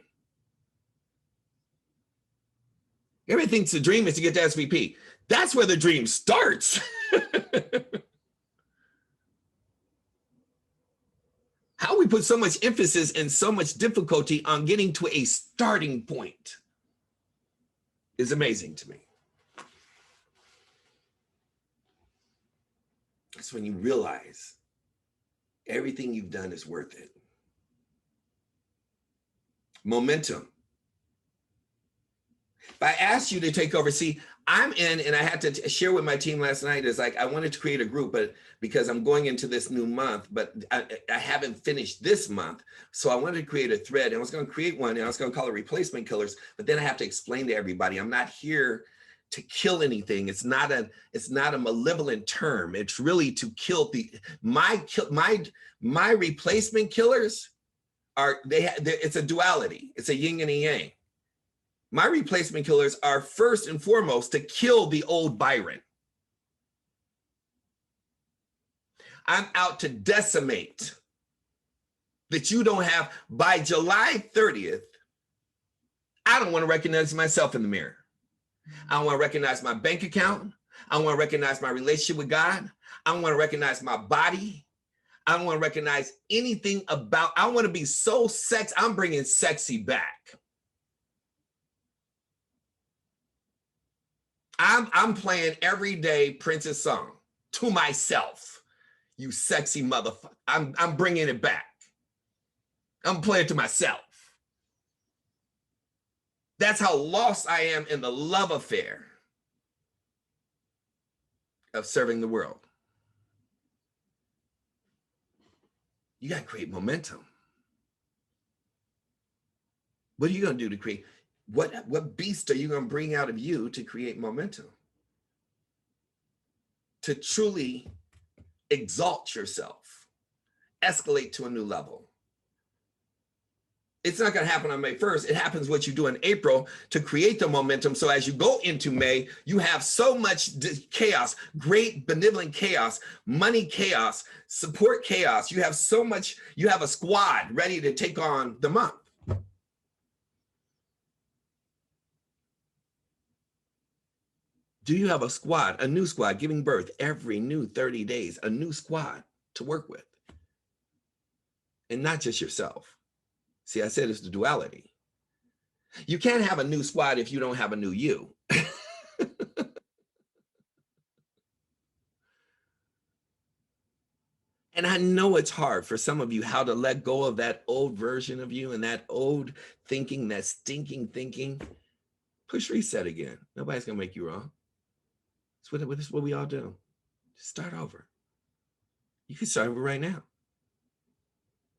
Everybody thinks the dream is to get to SVP. That's where the dream starts. How we put so much emphasis and so much difficulty on getting to a starting point is amazing to me. That's when you realize everything you've done is worth it. Momentum. If I asked you to take over, see, I'm in, and I had to share with my team last night, is like, I wanted to create a group, but because I'm going into this new month, but I haven't finished this month. So I wanted to create a thread, and I was going to create one, and I was going to call it Replacement Killers, but then I have to explain to everybody, I'm not here to kill anything. It's not a malevolent term. It's really to kill my replacement killers are, it's a duality. It's a yin and a yang. My replacement killers are first and foremost to kill the old Byron. I'm out to decimate that you don't have. By July 30th, I don't want to recognize myself in the mirror. I don't want to recognize my bank account. I don't want to recognize my relationship with God. I don't want to recognize my body. I don't want to recognize anything about, I want to be so sexy. I'm bringing sexy back. I'm playing every day Prince's song to myself. You sexy motherfucker. I'm bringing it back. I'm playing to myself. That's how lost I am in the love affair of serving the world. You got to create momentum. What are you going to do to create? What beast are you going to bring out of you to create momentum? To truly exalt yourself, escalate to a new level. It's not going to happen on May 1st. It happens what you do in April to create the momentum. So as you go into May, you have so much chaos, great benevolent chaos, money chaos, support chaos. You have so much, you have a squad ready to take on the month. Do you have a squad, a new squad giving birth every new 30 days, a new squad to work with? And not just yourself. See, I said it's the duality. You can't have a new squad if you don't have a new you. And I know it's hard for some of you how to let go of that old version of you and that old thinking, that stinking thinking. Push reset again. Nobody's going to make you wrong. This is what we all do. Just start over. You can start over right now.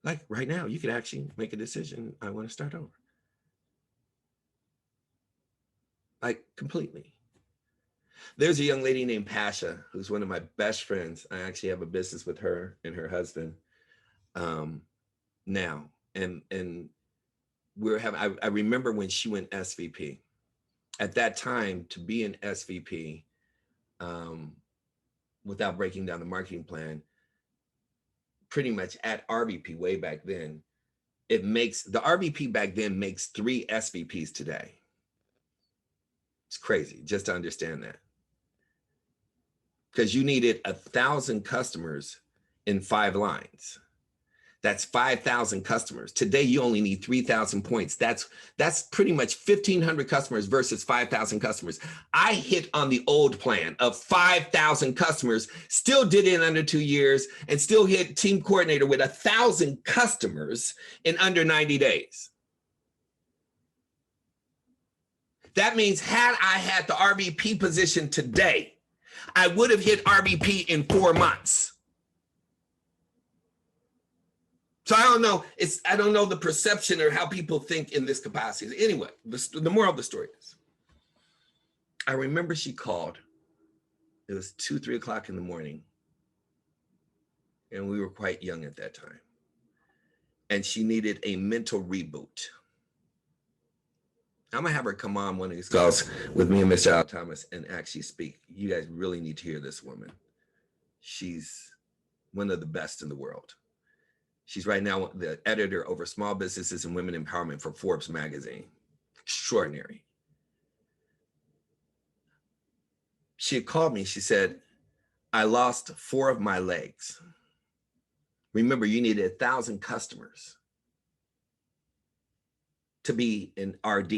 Like right now, you could actually make a decision. I want to start over. Like completely. There's a young lady named Pasha, who's one of my best friends. I actually have a business with her and her husband now. And we're having, I remember when she went SVP. At that time, to be an SVP, without breaking down the marketing plan, pretty much at RVP way back then, it makes, the RVP back then makes 3 SVPs today. It's crazy just to understand that. Because you needed 1,000 customers in 5 lines. That's 5,000 customers. Today, you only need 3,000 points. That's pretty much 1,500 customers versus 5,000 customers. I hit on the old plan of 5,000 customers, still did it in under 2 years, and still hit team coordinator with 1,000 customers in under 90 days. That means had I had the RVP position today, I would have hit RVP in 4 months. So I don't know. I don't know the perception or how people think in this capacity. Anyway, the moral of the story is, I remember she called. It was 2, 3 o'clock in the morning. And we were quite young at that time. And she needed a mental reboot. I'm gonna have her come on one of these calls with me and Mr. Al Thomas and actually speak. You guys really need to hear this woman. She's one of the best in the world. She's right now the editor over small businesses and women empowerment for Forbes magazine. Extraordinary. She had called me. She said, I lost 4 of my legs. Remember, you needed 1,000 customers to be an RD.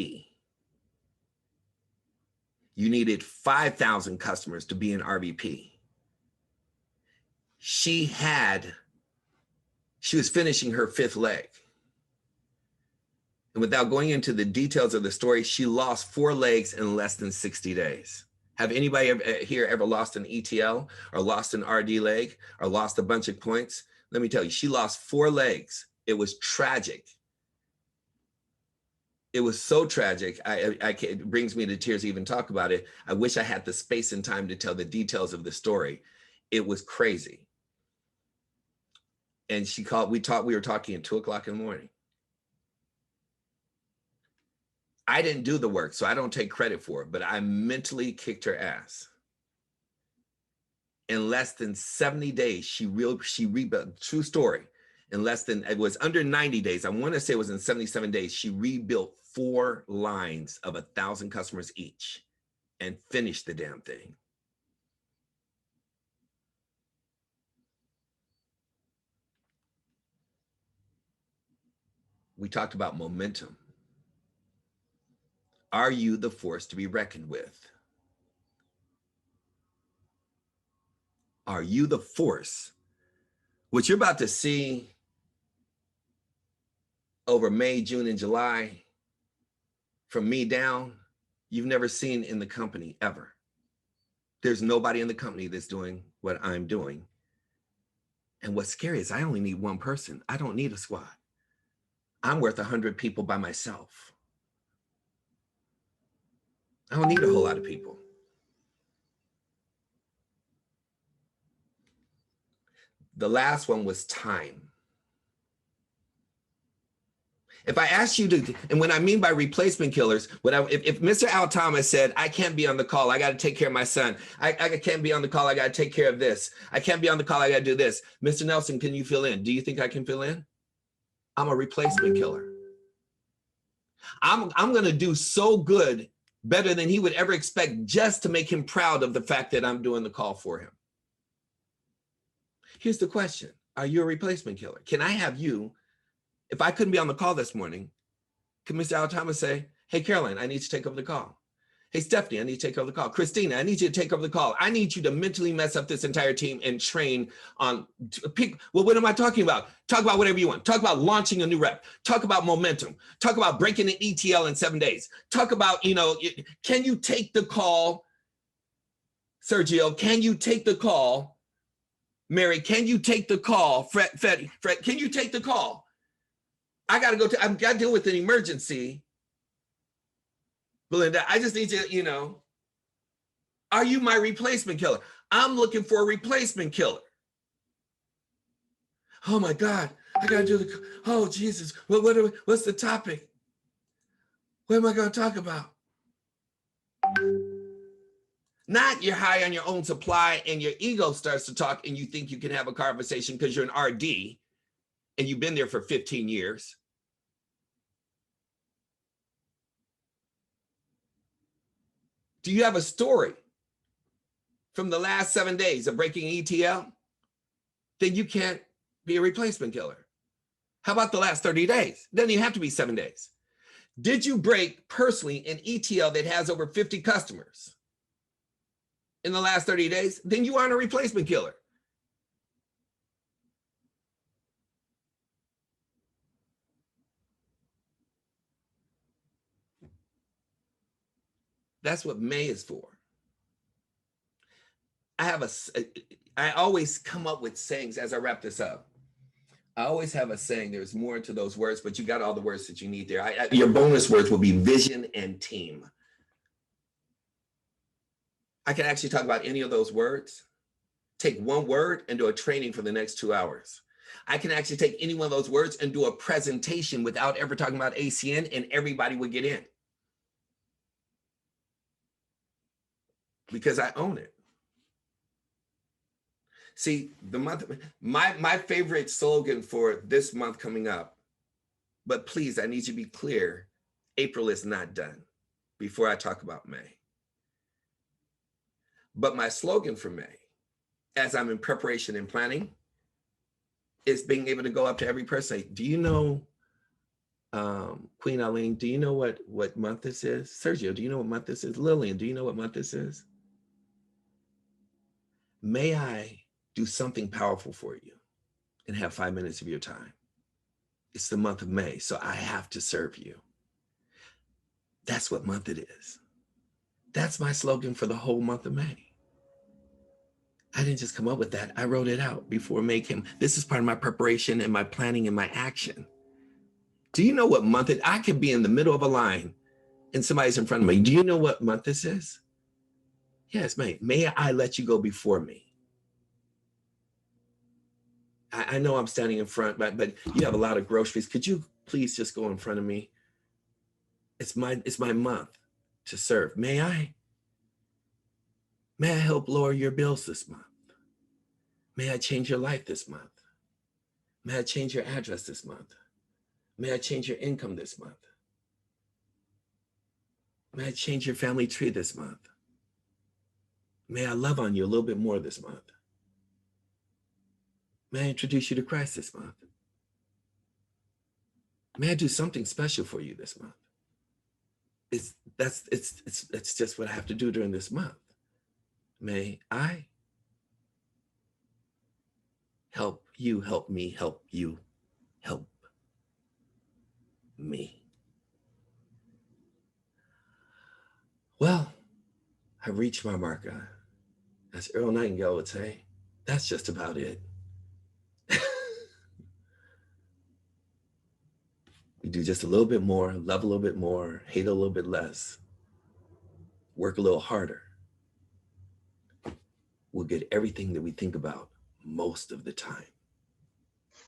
You needed 5,000 customers to be an RVP. She was finishing her 5th leg. And without going into the details of the story, she lost 4 legs in less than 60 days. Have anybody here ever lost an ETL or lost an RD leg or lost a bunch of points? Let me tell you, she lost 4 legs. It was tragic. It was so tragic. It brings me to tears to even talk about it. I wish I had the space and time to tell the details of the story. It was crazy. And she called, we were talking at 2 o'clock in the morning. I didn't do the work, so I don't take credit for it, but I mentally kicked her ass. In less than 70 days, she rebuilt, true story. It was under 90 days. I want to say it was in 77 days. She rebuilt 4 lines of 1,000 customers each and finished the damn thing. We talked about momentum. Are you the force to be reckoned with? Are you the force? What you're about to see over May, June, and July from me down, you've never seen in the company ever. There's nobody in the company that's doing what I'm doing. And what's scary is I only need one person. I don't need a squad. I'm worth 100 people by myself. I don't need a whole lot of people. The last one was time. If I asked you to, and when I mean by replacement killers, if Mr. Al Thomas said, I can't be on the call, I got to take care of my son. I can't be on the call, I got to take care of this. I can't be on the call, I got to do this. Mr. Nelson, can you fill in? Do you think I can fill in? I'm a replacement killer. I'm going to do so good, better than he would ever expect, just to make him proud of the fact that I'm doing the call for him. Here's the question. Are you a replacement killer? Can I have you, if I couldn't be on the call this morning, can Mr. Al Thomas say, hey, Caroline, I need you to take over the call. Hey, Stephanie, I need you to take over the call. Christina, I need you to take over the call. I need you to mentally mess up this entire team and train on, well, what am I talking about? Talk about whatever you want. Talk about launching a new rep. Talk about momentum. Talk about breaking an ETL in 7 days. Talk about, can you take the call? Sergio, can you take the call? Mary, can you take the call? Fred, can you take the call? I've got to deal with an emergency. Belinda, I just need you, are you my replacement killer? I'm looking for a replacement killer. Oh my God, I got to do oh Jesus, what's the topic? What am I going to talk about? Not you're high on your own supply and your ego starts to talk and you think you can have a conversation because you're an RD and you've been there for 15 years. Do you have a story from the last 7 days of breaking ETL? Then you can't be a replacement killer. How about the last 30 days? Doesn't even have to be 7 days. Did you break personally an ETL that has over 50 customers in the last 30 days? Then you aren't a replacement killer. That's what May is for. I always come up with sayings as I wrap this up. I always have a saying, there's more to those words, but you got all the words that you need there. Your bonus words will be vision and team. I can actually talk about any of those words. Take one word and do a training for the next 2 hours. I can actually take any one of those words and do a presentation without ever talking about ACN and everybody would get in. Because I own it. See, the month, my favorite slogan for this month coming up, but please, I need you to be clear, April is not done before I talk about May. But my slogan for May, as I'm in preparation and planning, is being able to go up to every person, say, do you know, Queen Eileen, do you know what month this is? Sergio, do you know what month this is? Lillian, do you know what month this is? May I do something powerful for you and have 5 minutes of your time? It's the month of May, so I have to serve you. That's what month it is. That's my slogan for the whole month of May. I didn't just come up with that. I wrote it out before May came. This is part of my preparation and my planning and my action. Do you know what month it is? I could be in the middle of a line and somebody's in front of me. Do you know what month this is? Yes, May. May I let you go before me? I know I'm standing in front, but you have a lot of groceries. Could you please just go in front of me? It's my month to serve. May I help lower your bills this month? May I change your life this month? May I change your address this month? May I change your income this month? May I change your family tree this month? May I love on you a little bit more this month? May I introduce you to Christ this month? May I do something special for you this month? It's just what I have to do during this month. May I help you, help me, help you, help me. Well, I reached my marker. As Earl Nightingale would say, that's just about it. We do just a little bit more, love a little bit more, hate a little bit less, work a little harder. We'll get everything that we think about most of the time.